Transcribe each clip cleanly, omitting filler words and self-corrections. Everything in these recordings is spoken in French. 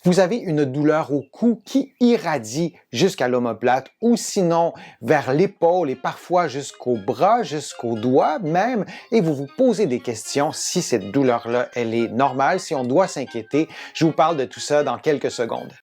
Vous avez une douleur au cou qui irradie jusqu'à l'omoplate ou sinon vers l'épaule et parfois jusqu'au bras, jusqu'au doigt même, et vous vous posez des questions si cette douleur-là, elle est normale, si on doit s'inquiéter. Je vous parle de tout ça dans quelques secondes.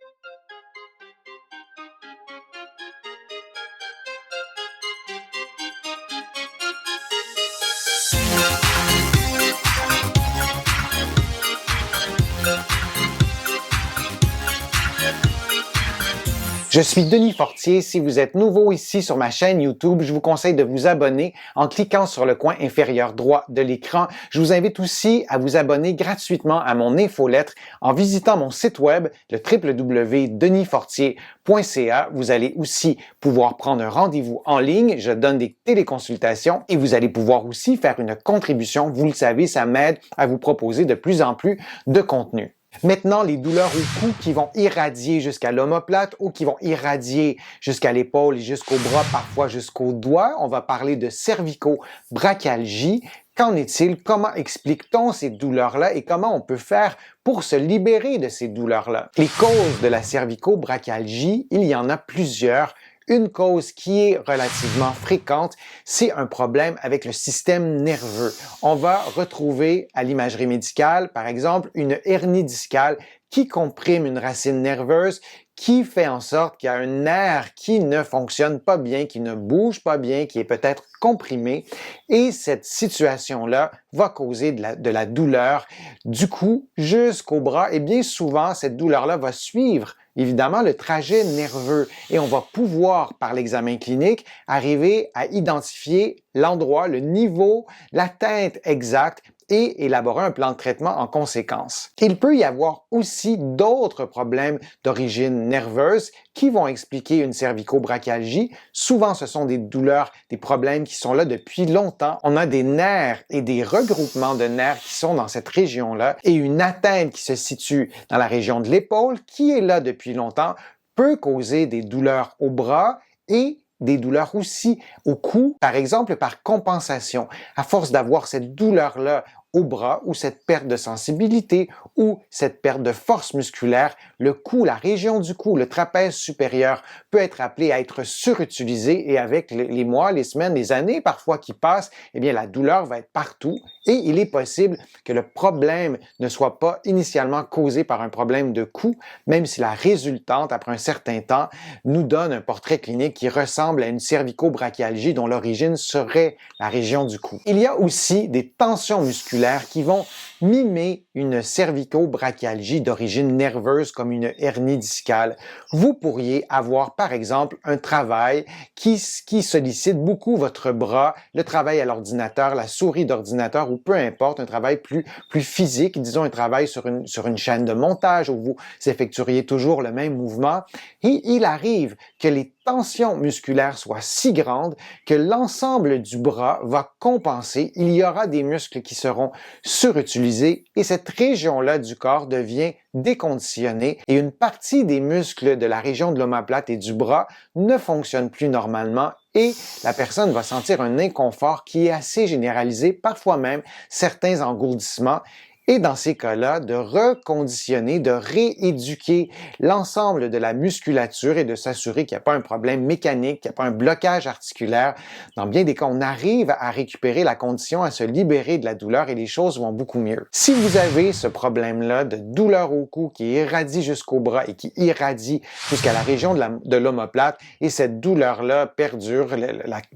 Je suis Denis Fortier. Si vous êtes nouveau ici sur ma chaîne YouTube, je vous conseille de vous abonner en cliquant sur le coin inférieur droit de l'écran. Je vous invite aussi à vous abonner gratuitement à mon infolettre en visitant mon site web, le www.denisfortier.ca. Vous allez aussi pouvoir prendre un rendez-vous en ligne. Je donne des téléconsultations et vous allez pouvoir aussi faire une contribution. Vous le savez, ça m'aide à vous proposer de plus en plus de contenu. Maintenant, les douleurs au cou qui vont irradier jusqu'à l'omoplate ou qui vont irradier jusqu'à l'épaule et jusqu'au bras, parfois jusqu'au doigt. On va parler de cervico-brachialgie. Qu'en est-il? Comment explique-t-on ces douleurs-là et comment on peut faire pour se libérer de ces douleurs-là? Les causes de la cervico-brachialgie, il y en a plusieurs. Une cause qui est relativement fréquente, c'est un problème avec le système nerveux. On va retrouver à l'imagerie médicale, par exemple, une hernie discale qui comprime une racine nerveuse qui fait en sorte qu'il y a un nerf qui ne fonctionne pas bien, qui ne bouge pas bien, qui est peut-être comprimé. Et cette situation-là va causer de la douleur du cou jusqu'au bras. Et bien souvent, cette douleur-là va suivre évidemment le trajet nerveux et on va pouvoir, par l'examen clinique, arriver à identifier l'endroit, le niveau, l'atteinte exacte et élaborer un plan de traitement en conséquence. Il peut y avoir aussi d'autres problèmes d'origine nerveuse qui vont expliquer une cervico-brachialgie. Souvent, ce sont des douleurs, des problèmes qui sont là depuis longtemps. On a des nerfs et des regroupements de nerfs qui sont dans cette région-là et une atteinte qui se situe dans la région de l'épaule qui est là depuis longtemps peut causer des douleurs au bras et des douleurs aussi au cou, par exemple par compensation. À force d'avoir cette douleur-là au bras ou cette perte de sensibilité ou cette perte de force musculaire, le cou, la région du cou, le trapèze supérieur peut être appelé à être surutilisé et avec les mois, les semaines, les années parfois qui passent, eh bien la douleur va être partout et il est possible que le problème ne soit pas initialement causé par un problème de cou, même si la résultante, après un certain temps, nous donne un portrait clinique qui ressemble à une cervico-brachialgie dont l'origine serait la région du cou. Il y a aussi des tensions musculaires qui vont mimer une cervico-brachialgie d'origine nerveuse comme une hernie discale. Vous pourriez avoir par exemple un travail qui sollicite beaucoup votre bras, le travail à l'ordinateur, la souris d'ordinateur ou peu importe, un travail plus physique, disons un travail sur une chaîne de montage où vous effectueriez toujours le même mouvement. Et il arrive que les tensions musculaires soient si grandes que l'ensemble du bras va compenser. Il y aura des muscles qui seront surutilisés et cette région-là du corps devient déconditionnée et une partie des muscles de la région de l'omoplate et du bras ne fonctionne plus normalement et la personne va sentir un inconfort qui est assez généralisé, parfois même certains engourdissements. Et dans ces cas-là, de reconditionner, de rééduquer l'ensemble de la musculature et de s'assurer qu'il n'y a pas un problème mécanique, qu'il n'y a pas un blocage articulaire. Dans bien des cas, on arrive à récupérer la condition, à se libérer de la douleur et les choses vont beaucoup mieux. Si vous avez ce problème-là de douleur au cou qui irradie jusqu'au bras et qui irradie jusqu'à la région de l'omoplate et cette douleur-là perdure,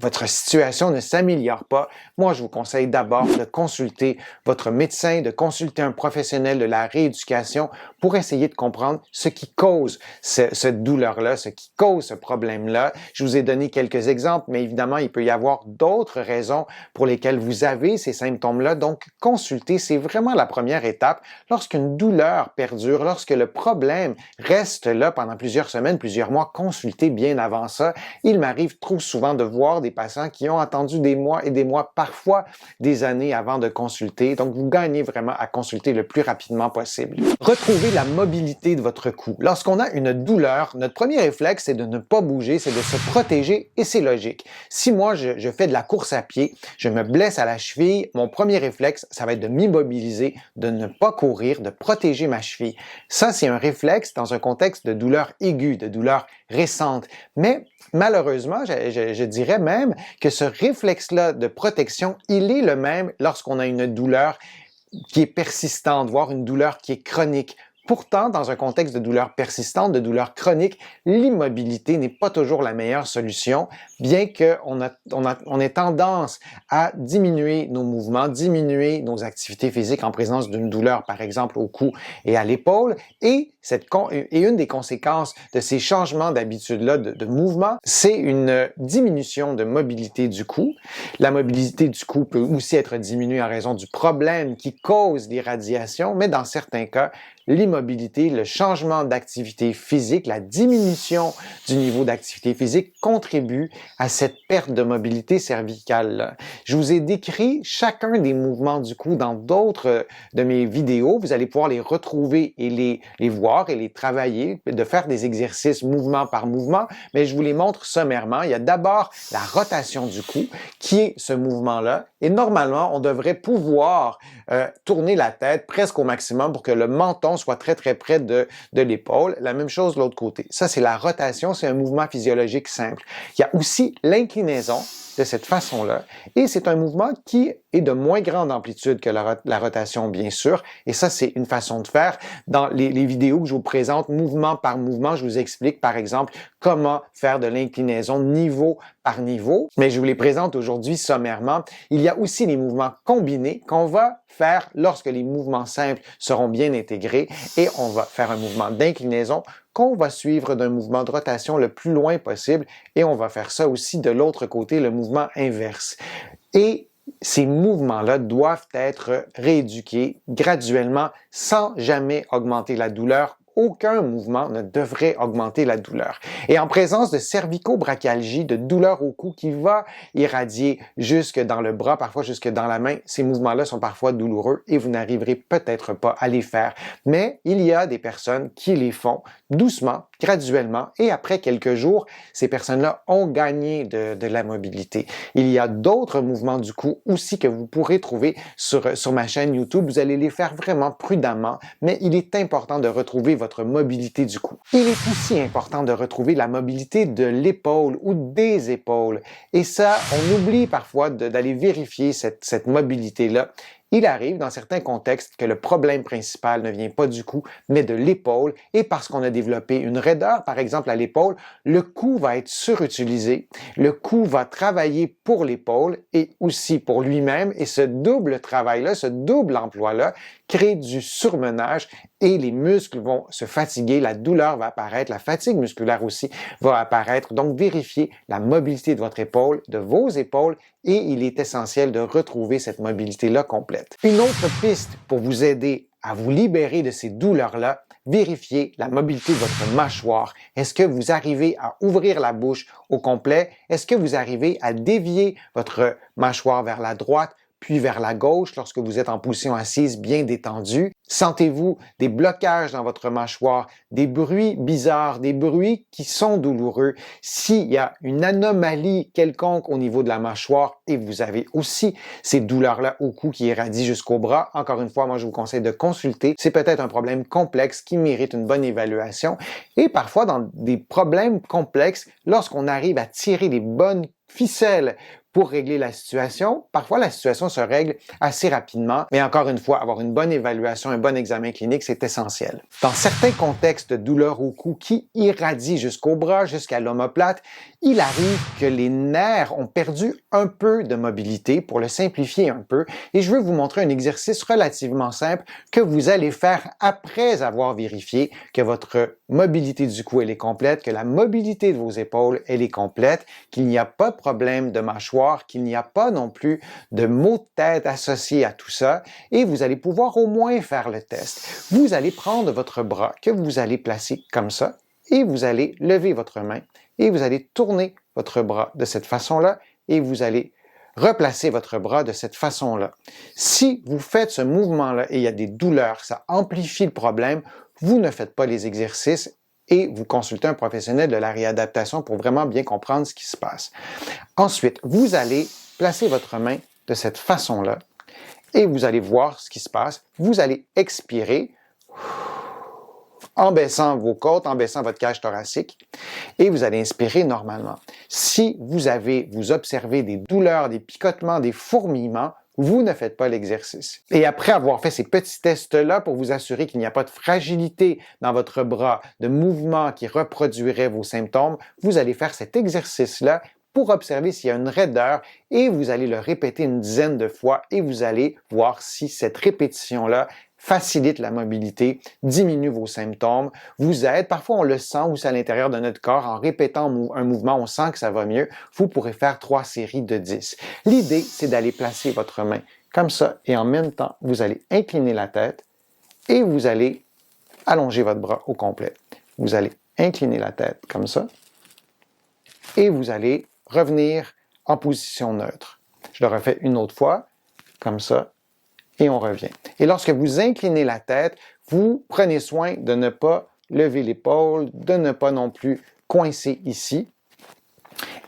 votre situation ne s'améliore pas, moi je vous conseille d'abord de consulter votre médecin, de consulter un professionnel de la rééducation pour essayer de comprendre ce qui cause cette douleur-là, ce qui cause ce problème-là. Je vous ai donné quelques exemples, mais évidemment, il peut y avoir d'autres raisons pour lesquelles vous avez ces symptômes-là. Donc, consulter, c'est vraiment la première étape. Lorsqu'une douleur perdure, lorsque le problème reste là pendant plusieurs semaines, plusieurs mois, consultez bien avant ça. Il m'arrive trop souvent de voir des patients qui ont attendu des mois et des mois, parfois des années avant de consulter. Donc, vous gagnez vraiment à consulter le plus rapidement possible. Retrouvez la mobilité de votre cou. Lorsqu'on a une douleur, notre premier réflexe, c'est de ne pas bouger, c'est de se protéger et c'est logique. Si moi, je fais de la course à pied, je me blesse à la cheville, mon premier réflexe, ça va être de m'immobiliser, de ne pas courir, de protéger ma cheville. Ça, c'est un réflexe dans un contexte de douleur aiguë, de douleur récente. Mais malheureusement, je dirais même que ce réflexe-là de protection, il est le même lorsqu'on a une douleur qui est persistante, voire une douleur qui est chronique. Pourtant, dans un contexte de douleur persistante, de douleur chronique, l'immobilité n'est pas toujours la meilleure solution, bien qu'on ait tendance à diminuer nos mouvements, diminuer nos activités physiques en présence d'une douleur, par exemple au cou et à l'épaule. Et une des conséquences de ces changements d'habitude-là de mouvement, c'est une diminution de mobilité du cou. La mobilité du cou peut aussi être diminuée en raison du problème qui cause l'irradiation, mais dans certains cas, l'immobilité, le changement d'activité physique, la diminution du niveau d'activité physique contribue à cette perte de mobilité cervicale. Je vous ai décrit chacun des mouvements du cou dans d'autres de mes vidéos. Vous allez pouvoir les retrouver et les voir et les travailler, de faire des exercices mouvement par mouvement, mais je vous les montre sommairement. Il y a d'abord la rotation du cou, qui est ce mouvement-là, et normalement, on devrait pouvoir tourner la tête presque au maximum pour que le menton soit très près de l'épaule. La même chose de l'autre côté. Ça, c'est la rotation, c'est un mouvement physiologique simple. Il y a aussi l'inclinaison de cette façon-là, et c'est un mouvement qui est de moins grande amplitude que la rotation, bien sûr, et ça, c'est une façon de faire. Dans les vidéos que je vous présente, mouvement par mouvement, je vous explique, par exemple, comment faire de l'inclinaison niveau par niveau, mais je vous les présente aujourd'hui sommairement. Il y a aussi les mouvements combinés qu'on va faire lorsque les mouvements simples seront bien intégrés, et on va faire un mouvement d'inclinaison qu'on va suivre d'un mouvement de rotation le plus loin possible, et on va faire ça aussi de l'autre côté, le mouvement inverse. Et ces mouvements-là doivent être rééduqués graduellement sans jamais augmenter la douleur. Aucun mouvement ne devrait augmenter la douleur. Et en présence de cervico-brachialgie, de douleur au cou qui va irradier jusque dans le bras, parfois jusque dans la main, ces mouvements-là sont parfois douloureux et vous n'arriverez peut-être pas à les faire. Mais il y a des personnes qui les font doucement, graduellement, et après quelques jours, ces personnes-là ont gagné de la mobilité. Il y a d'autres mouvements du cou aussi que vous pourrez trouver sur ma chaîne YouTube. Vous allez les faire vraiment prudemment, mais il est important de retrouver votre mobilité du cou. Il est aussi important de retrouver la mobilité de l'épaule ou des épaules. Et ça, on oublie parfois d'aller vérifier cette mobilité-là. Il arrive dans certains contextes que le problème principal ne vient pas du cou, mais de l'épaule, et parce qu'on a développé une raideur, par exemple à l'épaule, le cou va être surutilisé, le cou va travailler pour l'épaule et aussi pour lui-même, et ce double travail-là, ce double emploi-là, crée du surmenage et les muscles vont se fatiguer, la douleur va apparaître, la fatigue musculaire aussi va apparaître. Donc, vérifiez la mobilité de votre épaule, de vos épaules, et il est essentiel de retrouver cette mobilité-là complète. Une autre piste pour vous aider à vous libérer de ces douleurs-là, vérifiez la mobilité de votre mâchoire. Est-ce que vous arrivez à ouvrir la bouche au complet? Est-ce que vous arrivez à dévier votre mâchoire vers la droite, puis vers la gauche lorsque vous êtes en position assise bien détendue? Sentez-vous des blocages dans votre mâchoire, des bruits bizarres, des bruits qui sont douloureux? S'il y a une anomalie quelconque au niveau de la mâchoire et vous avez aussi ces douleurs-là au cou qui irradient jusqu'au bras, encore une fois, moi je vous conseille de consulter. C'est peut-être un problème complexe qui mérite une bonne évaluation. Et parfois, dans des problèmes complexes, lorsqu'on arrive à tirer les bonnes ficelles pour régler la situation, parfois la situation se règle assez rapidement, mais encore une fois, avoir une bonne évaluation, un bon examen clinique, c'est essentiel. Dans certains contextes de douleur au cou qui irradient jusqu'au bras, jusqu'à l'omoplate, il arrive que les nerfs ont perdu un peu de mobilité, pour le simplifier un peu, et je veux vous montrer un exercice relativement simple que vous allez faire après avoir vérifié que votre mobilité du cou elle est complète, que la mobilité de vos épaules elle est complète, qu'il n'y a pas de problème de mâchoire, qu'il n'y a pas non plus de maux de tête associés à tout ça, et vous allez pouvoir au moins faire le test. Vous allez prendre votre bras que vous allez placer comme ça, et vous allez lever votre main, et vous allez tourner votre bras de cette façon-là, et vous allez replacez votre bras de cette façon-là. Si vous faites ce mouvement-là et il y a des douleurs, ça amplifie le problème, vous ne faites pas les exercices et vous consultez un professionnel de la réadaptation pour vraiment bien comprendre ce qui se passe. Ensuite, vous allez placer votre main de cette façon-là et vous allez voir ce qui se passe. Vous allez expirer en baissant vos côtes, en baissant votre cage thoracique et vous allez inspirer normalement. Si vous observez des douleurs, des picotements, des fourmillements, vous ne faites pas l'exercice. Et après avoir fait ces petits tests-là pour vous assurer qu'il n'y a pas de fragilité dans votre bras, de mouvement qui reproduirait vos symptômes, vous allez faire cet exercice-là pour observer s'il y a une raideur et vous allez le répéter une dizaine de fois et vous allez voir si cette répétition-là facilite la mobilité, diminue vos symptômes, vous aide. Parfois, on le sent aussi à l'intérieur de notre corps. En répétant un mouvement, on sent que ça va mieux. Vous pourrez faire 3 séries de 10. L'idée, c'est d'aller placer votre main comme ça et en même temps, vous allez incliner la tête et vous allez allonger votre bras au complet. Vous allez incliner la tête comme ça et vous allez revenir en position neutre. Je le refais une autre fois, comme ça, et on revient. Et lorsque vous inclinez la tête, vous prenez soin de ne pas lever l'épaule, de ne pas non plus coincer ici.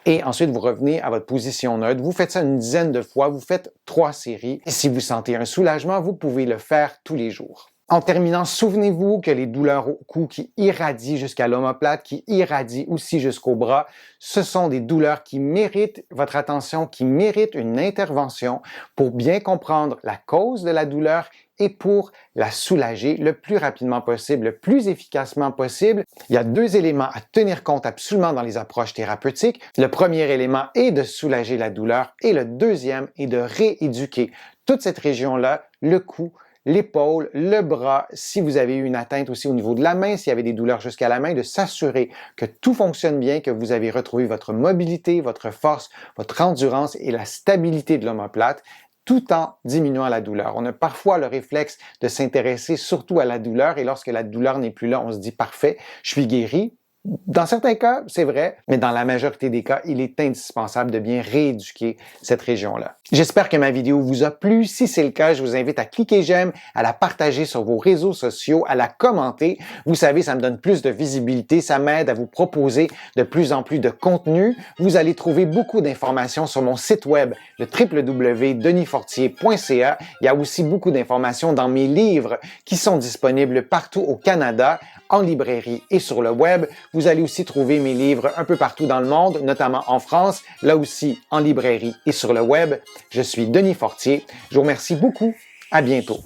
Et ensuite, vous revenez à votre position neutre. Vous faites ça une dizaine de fois, vous faites 3 séries. Et si vous sentez un soulagement, vous pouvez le faire tous les jours. En terminant, souvenez-vous que les douleurs au cou qui irradient jusqu'à l'omoplate, qui irradient aussi jusqu'au bras, ce sont des douleurs qui méritent votre attention, qui méritent une intervention pour bien comprendre la cause de la douleur et pour la soulager le plus rapidement possible, le plus efficacement possible. Il y a 2 éléments à tenir compte absolument dans les approches thérapeutiques. Le premier élément est de soulager la douleur et le deuxième est de rééduquer toute cette région-là, le cou, l'épaule, le bras, si vous avez eu une atteinte aussi au niveau de la main, s'il y avait des douleurs jusqu'à la main, de s'assurer que tout fonctionne bien, que vous avez retrouvé votre mobilité, votre force, votre endurance et la stabilité de l'omoplate, tout en diminuant la douleur. On a parfois le réflexe de s'intéresser surtout à la douleur et lorsque la douleur n'est plus là, on se dit « parfait, je suis guéri ». Dans certains cas, c'est vrai, mais dans la majorité des cas, il est indispensable de bien rééduquer cette région-là. J'espère que ma vidéo vous a plu. Si c'est le cas, je vous invite à cliquer j'aime, à la partager sur vos réseaux sociaux, à la commenter. Vous savez, ça me donne plus de visibilité, ça m'aide à vous proposer de plus en plus de contenu. Vous allez trouver beaucoup d'informations sur mon site web, le www.denisfortier.ca. Il y a aussi beaucoup d'informations dans mes livres qui sont disponibles partout au Canada, en librairie et sur le web. Vous allez aussi trouver mes livres un peu partout dans le monde, notamment en France, là aussi en librairie et sur le web. Je suis Denis Fortier. Je vous remercie beaucoup. À bientôt.